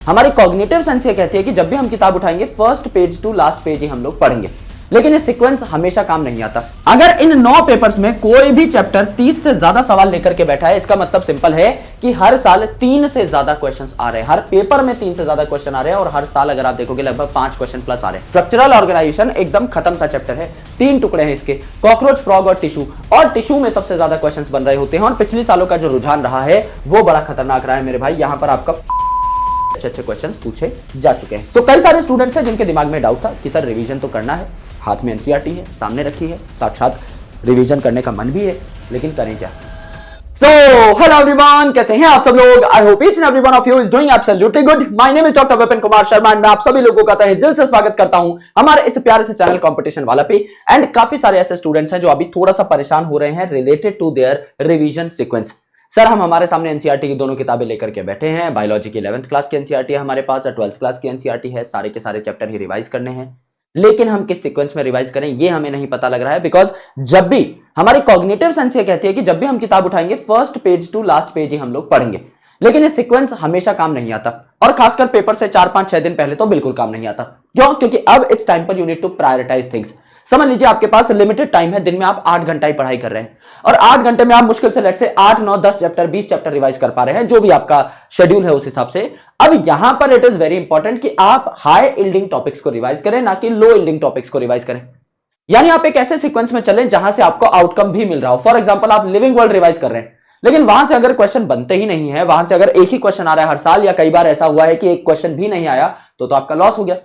हमारी cognitive science ये कहती है कि जब भी हम किताब उठाएंगे first page to last page ही हम लोग पढ़ेंगे, लेकिन ये सीक्वेंस हमेशा काम नहीं आता। अगर इन 9 पेपर्स में कोई भी चैप्टर 30 से ज्यादा सवाल लेकर के बैठा है, इसका मतलब सिंपल है कि हर साल 3 से ज्यादा क्वेश्चंस आ रहे हैं, हर पेपर में 3 से ज्यादा क्वेश्चन आ रहे हैं और हर साल अगर आप देखोगे लगभग 5 क्वेश्चन प्लस आ रहे हैं। स्ट्रक्चरल ऑर्गेनाइजेशन एकदम खत्म सा चैप्टर है, 3 टुकड़े हैं इसके, कॉकरोच, फ्रॉग और टिश्यू में सबसे ज्यादा क्वेश्चन बन रहे होते हैं और पिछले सालों का जो रुझान रहा है वो बड़ा खतरनाक रहा है मेरे भाई। यहां पर आपका अच्छे क्वेश्चंस पूछे जा चुके हैं। तो कई सारे स्टूडेंट्स हैं जिनके दिमाग में डाउट था कि सर रिवीजन तो करना है, हाथ में एनसीईआरटी है, सामने रखी है, साक्षात रिवीजन करने का मन भी है, लेकिन करें क्या। सो हेलो एवरीवन, कैसे हैं आप सब लोग? I hope each and every one of you is doing absolutely good. My name is doctor Vipin Kumar Sharma and मैं आप सभी लोगों का तहे दिल से स्वागत करता हूं हमारे इस प्यारे से चैनल कंपटीशन वाला पे। एंड काफी सारे ऐसे स्टूडेंट्स हैं जो अभी थोड़ा सा परेशान हो रहे हैं related to their revision sequence. Sir हम हमारे सामने एनसीईआरटी की दोनों किताबें लेकर के बैठे हैं, बायोलॉजी की 11th क्लास की एनसीईआरटी है हमारे पास, 12th क्लास की एनसीईआरटी है, सारे के सारे चैप्टर ही रिवाइज करने हैं, लेकिन हम किस सीक्वेंस में रिवाइज करें ये हमें नहीं पता लग रहा है। बिकॉज जब भी हमारी कॉग्निटिव साइंस ये कहती है कि जब भी हम किताब उठाएंगे first page to last page ही हम लोग पढ़ेंगे, लेकिन ये सीक्वेंस हमेशा काम नहीं आता और खासकर पेपर से 4-5-6 दिन पहले तो बिल्कुल काम नहीं आता। क्यों? क्योंकि अब इट्स टाइम पर you need to prioritise things. समझ लीजिए आपके पास लिमिटेड टाइम है, दिन में आप 8 घंटा ही पढ़ाई कर रहे हैं और 8 घंटे में आप मुश्किल से लेट से 8, 9, 10 चैप्टर, 20 चैप्टर रिवाइज कर पा रहे हैं, जो भी आपका शेड्यूल है उस हिसाब से। अब यहां पर इट इज वेरी इंपॉर्टेंट कि आप हाई इल्डिंग टॉपिक्स को रिवाइज करें, ना कि लो इल्डिंग टॉपिक्स को रिवाइज करें। यानी आप एक ऐसे सीक्वेंस में चलें जहां से आपको आउटकम भी मिल रहा हो। फॉर एग्जाम्पल आप लिविंग वर्ल्ड रिवाइज कर रहे हैं, लेकिन वहां से अगर क्वेश्चन बनते ही नहीं है, वहां से अगर एक ही क्वेश्चन आ रहा है हर साल, या कई बार ऐसा हुआ है कि एक क्वेश्चन भी नहीं आया, तो आपका लॉस हो गया।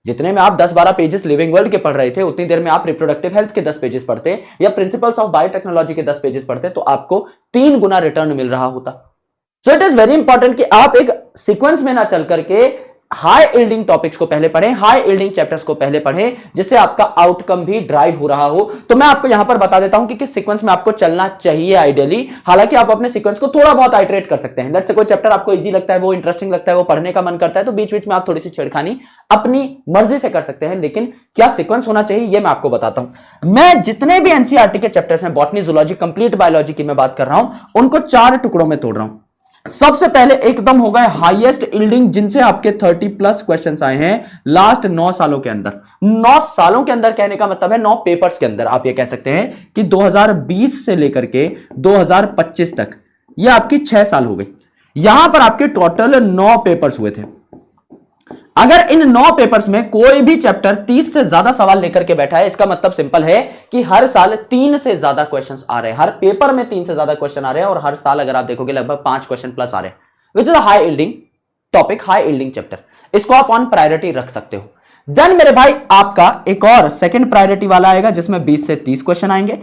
जितने में आप 10-12 पेजेस लिविंग वर्ल्ड के पढ़ रहे थे, उतनी देर में आप रिप्रोडक्टिव हेल्थ के 10 पेजेस पढ़ते या प्रिंसिपल्स ऑफ बायोटेक्नोलॉजी के 10 पेजेस पढ़ते, तो आपको 3 गुना रिटर्न मिल रहा होता। So it is very important कि आप एक सीक्वेंस में ना चल करके हाई इल्डिंग टॉपिक्स को पहले पढ़ें, हाई इल्डिंग चैप्टर्स को पहले पढ़ें, जिससे आपका आउटकम भी ड्राइव हो रहा हो। तो मैं आपको यहां पर बता देता हूं कि किस सीक्वेंस में आपको चलना चाहिए आइडियली। हालांकि आप अपने सीक्वेंस को थोड़ा बहुत आइटरेट कर सकते हैं। लेट्स से कोई चैप्टर आपको इजी लगता है, वो इंटरेस्टिंग लगता है, वो पढ़ने का मन करता है, तो बीच बीच में आप थोड़ी सी छेड़खानी अपनी मर्जी से कर सकते हैं, लेकिन क्या सीक्वेंस होना चाहिए ये मैं आपको बताता हूं। मैं जितने भी एनसीईआरटी के चैप्टर्स हैं, बॉटनी, जूलॉजी, कंप्लीट बायोलॉजी की मैं बात कर रहा हूं, उनको 4 टुकड़ों में तोड़ रहा हूं। सबसे पहले एकदम हो गए हाईएस्ट इल्डिंग, जिनसे आपके 30 प्लस क्वेश्चंस आए हैं लास्ट 9 सालों के अंदर। 9 सालों के अंदर कहने का मतलब है 9 पेपर्स के अंदर। आप ये कह सकते हैं कि 2020 से लेकर के 2025 तक ये आपकी 6 साल हो गई। यहां पर आपके टोटल 9 पेपर्स हुए थे। अगर इन 9 पेपर्स में कोई भी चैप्टर 30 से ज्यादा सवाल लेकर के बैठा है, इसका मतलब सिंपल है कि हर साल 3 से ज्यादा क्वेश्चंस आ रहे हैं, हर पेपर में 3 से ज्यादा क्वेश्चन आ रहे हैं और हर साल अगर आप देखोगे लगभग 5 क्वेश्चन प्लस आ रहे हैं, which is a high yielding topic, high yielding chapter. इसको आप ऑन प्रायोरिटी रख सकते हो। देन मेरे भाई आपका एक और सेकंड प्रायोरिटी वाला आएगा जिसमें 20 से 30 क्वेश्चन आएंगे।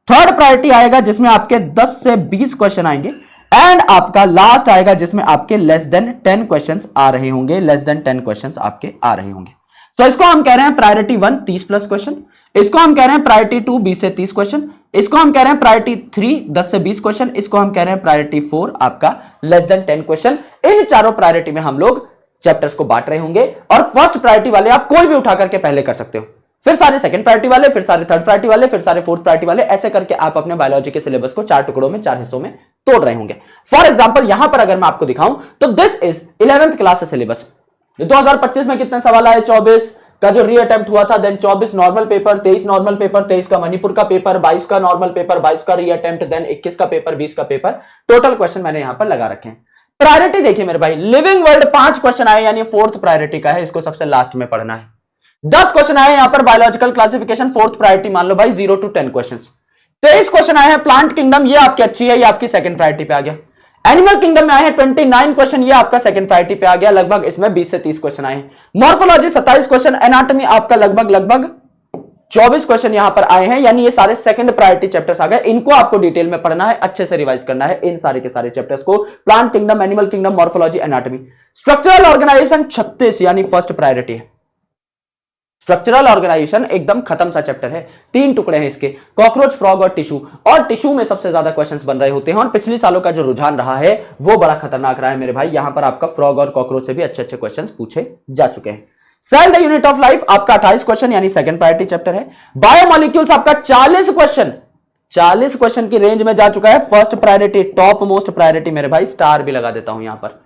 थर्ड प्रायोरिटी आएगा जिसमें आपके 10 से 20 क्वेश्चन आएंगे। एंड आपका लास्ट आएगा जिसमें आपके लेस देन 10 क्वेश्चंस आ रहे होंगे, लेस देन 10 क्वेश्चंस आपके आ रहे होंगे। तो इसको हम कह रहे हैं प्रायोरिटी 1 30 प्लस क्वेश्चन, इसको हम कह रहे हैं प्रायोरिटी 2 20 से 30 क्वेश्चन, इसको हम कह रहे हैं प्रायोरिटी 3 10 से 20 क्वेश्चन, इसको हम कह रहे हैं प्रायोरिटी 4 आपका लेस देन 10 क्वेश्चन। इन चारों प्रायोरिटी में हम लोग चैप्टर्स को बांट रहे होंगे और फर्स्ट प्रायोरिटी वाले आप कोई भी उठा करके पहले कर सकते हो, फिर सारे सेकंड प्रायोरिटी वाले, फिर सारे थर्ड प्रायोरिटी वाले, फिर सारे फोर्थ प्रायोरिटी वाले, ऐसे करके आप अपने बायोलॉजी के सिलेबस को 4 टुकड़ों में, 4 हिस्सों में तोड़ रहे होंगे। फॉर एग्जांपल यहां पर अगर मैं आपको दिखाऊं तो this is 11th class syllabus. 2025 में कितने सवाल आए? 24 का जो री अटेम्प्ट हुआ था, then 24 normal paper, 23 normal paper, 23 का मणिपुर का पेपर, 22 का नॉर्मल पेपर, 22 का री अटेम्प्ट, देन 21 का पेपर, 20 का पेपर। टोटल क्वेश्चन मैंने यहां पर लगा रखे हैं। प्रायोरिटी देखिए मेरे भाई, लिविंग वर्ल्ड 5 क्वेश्चन आए, यानी 4th प्रायोरिटी का है, इसको सबसे लास्ट में पढ़ना है। 10 क्वेश्चन आए यहां पर बायोलॉजिकल क्लासिफिकेशन, 4th प्रायोरिटी मान लो भाई, 0 to 10 क्वेश्चन। 23 क्वेश्चन आए हैं प्लांट किंगडम, ये आपकी अच्छी है, ये आपकी सेकंड प्रायोरिटी पे आ गया। एनिमल किंगडम में आए हैं 29 क्वेश्चन, ये आपका सेकंड प्रायोरिटी पे आ गया, लगभग इसमें 20 से 30 क्वेश्चन आए हैं। मॉर्फोलॉजी 27 क्वेश्चन, एनाटॉमी आपका लगभग 24 क्वेश्चन यहां पर आए हैं, यानी ये सारे सेकंड प्रायोरिटी चैप्टर्स आ गए। इनको आपको डिटेल में पढ़ना है, अच्छे से रिवाइज करना है इन सारे के सारे चैप्टर्स को, plant kingdom, animal kingdom, morphology, anatomy. Structural organisation 36 यानी फर्स्ट प्रायोरिटी है। स्ट्रक्चरल ऑर्गेनाइजेशन एकदम खत्म सा चैप्टर है, 3 टुकड़े हैं इसके, कॉकरोच, फ्रॉग और टिश्यू में सबसे ज्यादा क्वेश्चंस बन रहे होते हैं और पिछले सालों का जो रुझान रहा है वो बड़ा खतरनाक रहा है मेरे भाई। यहां पर आपका फ्रॉग और कॉकरोच से भी अच्छे अच्छे क्वेश्चंस पूछे जा चुके हैं। Cell the unit of life आपका 28 क्वेश्चन यानी सेकंड प्रायोरिटी चैप्टर है। बायोमोलिक्यूल्स आपका 40 क्वेश्चन की रेंज में जा चुका है, first priority, top most priority मेरे भाई, स्टार भी लगा देता हूं यहां पर।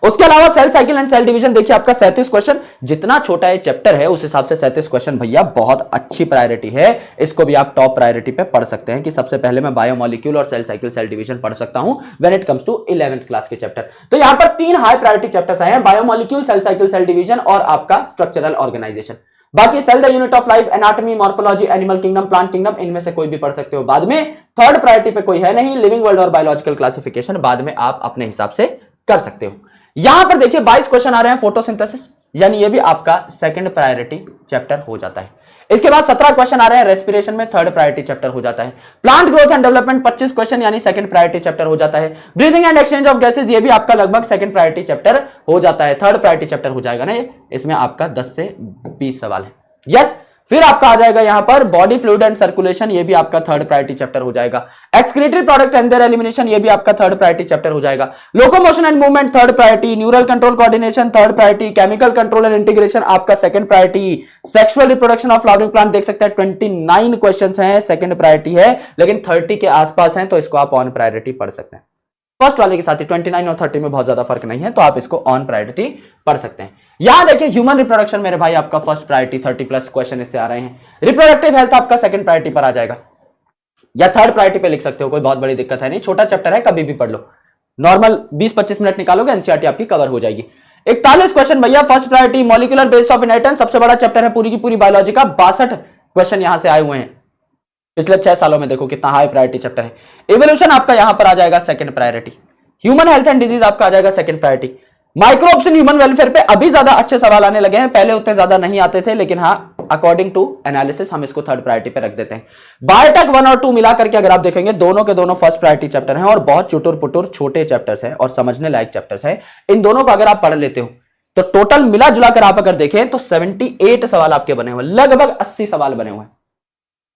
उसके अलावा cell cycle and cell division देखिए आपका 37 क्वेश्चन, जितना छोटा ये चैप्टर है उस हिसाब से 37 क्वेश्चन भैया बहुत अच्छी प्रायोरिटी है। इसको भी आप टॉप प्रायोरिटी पे पढ़ सकते हैं कि सबसे पहले मैं बायोमोलिक्यूल और सेल साइकिल सेल डिवीजन पढ़ सकता हूं when it comes to 11th class के चैप्टर। तो यहां पर 3 हाई प्रायोरिटी चैप्टर्स आए हैं, biomolecule, cell cycle cell division और आपका स्ट्रक्चरल ऑर्गेनाइजेशन। बाकी cell the unit of life, anatomy, morphology, animal kingdom, plant kingdom, इनमें से कोई भी पढ़ सकते हो बाद में। थर्ड प्रायोरिटी पे कोई है नहीं, लिविंग वर्ल्ड और बायोलॉजिकल क्लासिफिकेशन बाद में आप अपने हिसाब से कर सकते हो। यहां पर देखिए 22 क्वेश्चन आ रहे हैं फोटोसिंथेसिस, यानी ये भी आपका सेकंड प्रायोरिटी चैप्टर हो जाता है। इसके बाद 17 क्वेश्चन आ रहे हैं रेस्पिरेशन में, थर्ड प्रायोरिटी चैप्टर हो जाता है। Plant growth and development 25 question यानी सेकंड प्रायोरिटी चैप्टर हो जाता है। Breathing and exchange of gases ये भी आपका लगभग सेकंड प्रायोरिटी चैप्टर हो जाता है, थर्ड प्रायोरिटी चैप्टर हो जाएगा ना ये। इसमें आपका 10 से 20 सवाल है। यस, फिर आपका आ जाएगा यहां पर बॉडी फ्लूइड एंड सर्कुलेशन, ये भी आपका थर्ड प्रायोरिटी चैप्टर हो जाएगा। Excretory product and their elimination ये भी आपका थर्ड प्रायोरिटी चैप्टर हो जाएगा। Locomotion and movement third priority, neural control coordination third priority, chemical control and integration आपका second priority, sexual reproduction of flowering plant देख सकते हैं 29 क्वेश्चंस हैं, सेकंड प्रायोरिटी है, लेकिन 30 के आसपास हैं तो इसको आप ऑन प्रायोरिटी पढ़ सकते हैं। फर्स्ट वाले के साथ ही 29 और 30 में बहुत ज्यादा फर्क नहीं है, तो आप इसको ऑन प्रायोरिटी पढ़ सकते हैं। यहां देखिए ह्यूमन रिप्रोडक्शन मेरे भाई आपका फर्स्ट प्रायोरिटी, 30+ क्वेश्चन इससे आ रहे हैं। रिप्रोडक्टिव हेल्थ आपका सेकंड प्रायोरिटी पर आ जाएगा, या थर्ड प्रायोरिटी पे लिख सकते हो, कोई बहुत बड़ी दिक्कत है नहीं, छोटा चैप्टर है, कभी भी पढ़ लो। नॉर्मल 20-25 मिनट निकालोगे एनसीईआरटी आपकी कवर हो जाएगी। 41 क्वेश्चन भैया first priority, molecular base of inheritance सबसे बड़ा चैप्टर है पूरी की पूरी बायोलॉजी का, 62 क्वेश्चन यहां से आए हुए हैं। पिछले 6 सालों में देखो कितना हाई प्रायोरिटी चैप्टर है। इवोल्यूशन आपका यहां पर आ जाएगा second priority. Human health and disease आपका आ जाएगा second priority. Microbes in human welfare पे अभी ज्यादा अच्छे सवाल आने लगे हैं, पहले उतने ज्यादा नहीं आते थे, लेकिन हाँ अकॉर्डिंग टू एनालिसिस हम इसको थर्ड प्रायोरिटी पे रख देते हैं। बायोटेक 1 और 2 मिला करके अगर आप देखेंगे दोनों के दोनों फर्स्ट प्रायोरिटी चैप्टर हैं और बहुत चुटुर पुटुर छोटे चैप्टर्स हैं और समझने लायक चैप्टर्स हैं। इन दोनों को अगर आप पढ़ लेते हो तो टोटल मिला जुला कर आप अगर देखें तो 78 सवाल आपके बने हुए, लगभग 80 सवाल बने हुए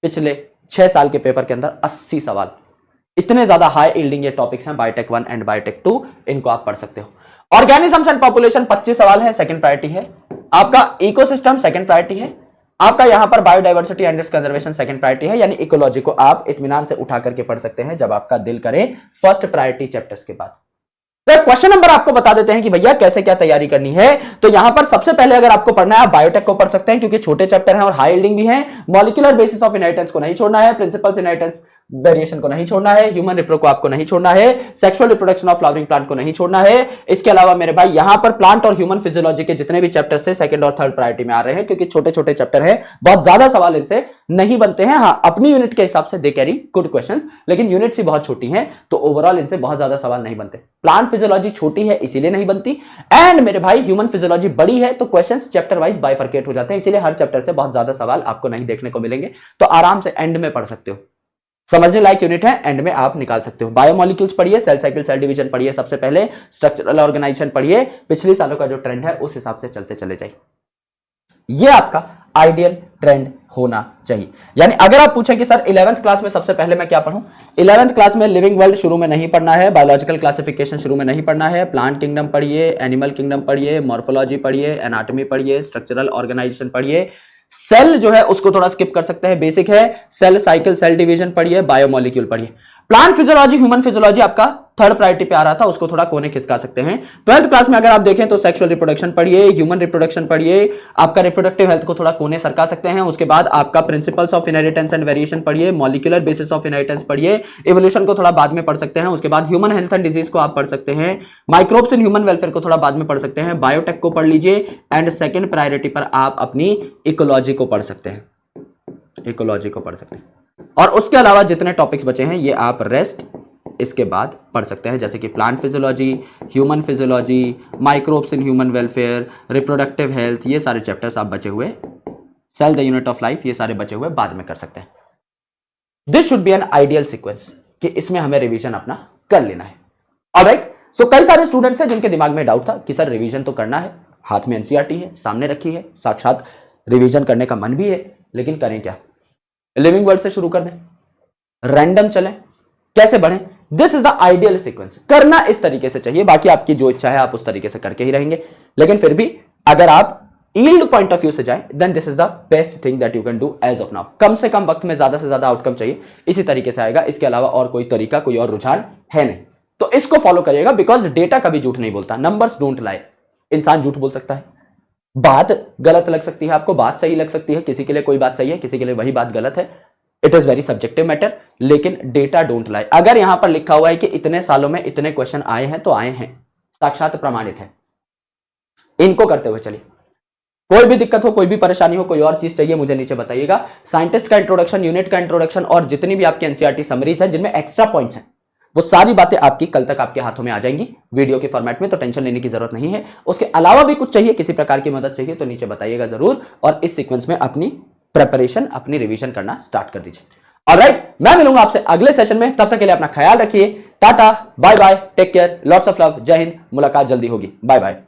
पिछले 6 साल के पेपर के अंदर, 80 सवाल। इतने ज्यादा हाई यील्डिंग ये टॉपिक्स हैं बायोटेक 1 एंड बायोटेक 2, इनको आप पढ़ सकते हो। ऑर्गेनिजम्स एंड पॉपुलेशन 25 सवाल है, सेकंड प्रायोरिटी है। आपका इकोसिस्टम सेकंड प्रायोरिटी है। आपका यहां पर biodiversity and conservation second priority है, यानी इकोलॉजी को आप इत्मीनान से उठा करके पढ़ सकते हैं जब आपका दिल करे फर्स्ट प्रायोरिटी चैप्टर्स के बाद। तो क्वेश्चन नंबर आपको बता देते हैं कि भैया कैसे क्या तैयारी करनी है। तो यहां पर सबसे पहले अगर आपको पढ़ना है आप बायोटेक को पढ़ सकते हैं क्योंकि छोटे चैप्टर हैं और हाई यील्डिंग भी हैं। मॉलिक्यूलर बेसिस ऑफ इनहेरिटेंस को नहीं छोड़ना है, प्रिंसिपल्स इनहेरिटेंस वेरिएशन को नहीं छोड़ना है, ह्यूमन रिप्रो को आपको नहीं छोड़ना है, sexual reproduction of flowering plant को नहीं छोड़ना है। इसके अलावा मेरे भाई यहां पर प्लांट और ह्यूमन फिजियोलॉजी के जितने भी चैप्टर्स है सेकंड और थर्ड प्रायोरिटी में आ रहे हैं क्योंकि छोटे छोटे चैप्टर है, बहुत ज्यादा सवाल इनसे नहीं बनते हैं। हाँ, अपनी यूनिट के हिसाब से दे कैरी गुड क्वेश्चंस, लेकिन यूनिट्स ही बहुत छोटी हैं तो ओवरऑल इनसे बहुत ज्यादा सवाल नहीं बनते। प्लांट फिजियोलॉजी छोटी है इसीलिए नहीं बनती, एंड मेरे भाई ह्यूमन फिजियोलॉजी बड़ी है तो क्वेश्चंस चैप्टर वाइज बाइफरकेट हो जाते हैं, इसीलिए हर चैप्टर से बहुत ज्यादा सवाल आपको नहीं देखने को मिलेंगे। तो आराम से एंड में पढ़ सकते हो, समझने लायक यूनिट है, एंड में आप निकाल सकते हो। बायोमोलिक्यूल्स पढ़िए, सेल साइकिल सेल डिवीजन पढ़िए सबसे पहले, स्ट्रक्चरल ऑर्गेनाइजेशन पढ़िए, पिछले सालों का जो ट्रेंड है उस हिसाब से चलते चले जाइए। ये आपका आइडियल ट्रेंड होना चाहिए। यानी अगर आप पूछें कि सर 11th क्लास में सबसे पहले मैं क्या पढ़ूं, 11th क्लास में लिविंग वर्ल्ड शुरू में नहीं पढ़ना है, बायोलॉजिकल क्लासिफिकेशन शुरू में नहीं पढ़ना है, प्लांट किंगडम पढ़िए, एनिमल किंगडम पढ़िए, मॉर्फोलॉजी पढ़िए, एनाटॉमी पढ़िए, स्ट्रक्चरल ऑर्गेनाइजेशन पढ़िए, सेल जो है उसको थोड़ा स्किप कर सकते हैं, बेसिक है, सेल साइकिल सेल डिवीजन पढ़िए, बायोमोलिक्यूल पढ़िए। प्लांट फिजियोलॉजी ह्यूमन फिजियोलॉजी आपका थर्ड प्रायोरिटी पे आ रहा था, उसको थोड़ा कोने खिसका सकते हैं। 12th क्लास में अगर आप देखें तो सेक्सुअल रिप्रोडक्शन पढ़िए, ह्यूमन रिप्रोडक्शन पढ़िए, आपका रिप्रोडक्टिव हेल्थ को थोड़ा कोने सरका सकते हैं। उसके बाद आपका principles of inheritance and variation पढ़िए, मॉलिक्यूलर बेसिस ऑफ इनहेरिटेंस पढ़िए, इवोल्यूशन को थोड़ा बाद में पढ़ सकते हैं। उसके बाद ह्यूमन हेल्थ एंड डिजीज को आप पढ़ सकते हैं, माइक्रोब्स इन ह्यूमन वेलफेयर को थोड़ा बाद में पढ़ सकते हैं, बायोटेक को पढ़ लीजिए, एंड सेकंड प्रायोरिटी पर आप अपनी इकोलॉजी को पढ़ सकते हैं, इकोलॉजी को पढ़ सकते हैं। और उसके अलावा जितने टॉपिक्स बचे हैं ये आप रेस्ट इसके बाद पढ़ सकते हैं, जैसे कि plant physiology, human physiology, microbes in human welfare, reproductive health, ये सारे चैप्टर्स आप बचे हुए, cell the unit of life, ये सारे बचे हुए बाद में कर सकते हैं। This should be an ideal sequence कि इसमें हमें रिवीजन अपना कर लेना है। ऑलराइट, सो कई सारे स्टूडेंट्स हैं जिनके दिमाग में डाउट था कि सर रिवीजन तो करना है, हाथ में एनसीईआरटी है, सामने रखी है, साक्षात रिवीजन करने का मन भी है, लेकिन करें क्या? लिविंग वर्ड से शुरू कर दें, रैंडम चलें, कैसे बढ़ें? This is the ideal sequence. करना इस तरीके से चाहिए, बाकी आपकी जो इच्छा है आप उस तरीके से करके ही रहेंगे, लेकिन फिर भी अगर आप यील्ड पॉइंट ऑफ व्यू से जाएं then this is the best thing that you can do as of now. कम से कम वक्त में ज्यादा से ज्यादा आउटकम चाहिए, इसी तरीके से आएगा, इसके अलावा और कोई तरीका, कोई और रुझान है नहीं। तो इसको फॉलो करिएगा, बिकॉज डेटा कभी झूठ नहीं बोलता, नंबर्स डोंट लाई। इंसान झूठ बोल सकता है, बात गलत लग सकती है आपको, बात सही लग सकती है, किसी के लिए कोई बात सही है, किसी के लिए वही बात गलत है, it is very subjective matter, लेकिन डेटा डोंट लाई। अगर यहां पर लिखा हुआ है कि इतने सालों में इतने क्वेश्चन आए हैं तो आए हैं, साक्षात प्रमाणित है, इनको करते हुए चलिए। कोई भी दिक्कत हो, कोई भी परेशानी हो, कोई और चीज चाहिए, मुझे नीचे बताइएगा। साइंटिस्ट का इंट्रोडक्शन, यूनिट का इंट्रोडक्शन और जितनी भी आपकी एनसीईआरटी समरीज है जिनमें एक्स्ट्रा पॉइंट्स हैं, वो सारी बातें आपकी कल तक आपके हाथों में आ जाएंगी वीडियो के फॉर्मेट में, तो टेंशन लेने की जरूरत नहीं है। उसके अलावा भी कुछ चाहिए, किसी प्रकार की मदद चाहिए तो नीचे बताइएगा जरूर, और इस सीक्वेंस में अपनी प्रिपरेशन, अपनी रिवीजन करना स्टार्ट कर दीजिए। ऑलराइट, मैं मिलूंगा आपसे अगले सेशन में, तब तक के लिए अपना ख्याल रखिए। Tata, bye bye, take care, lots of love, जय हिंद, मुलाकात जल्दी होगी, बाय बाय।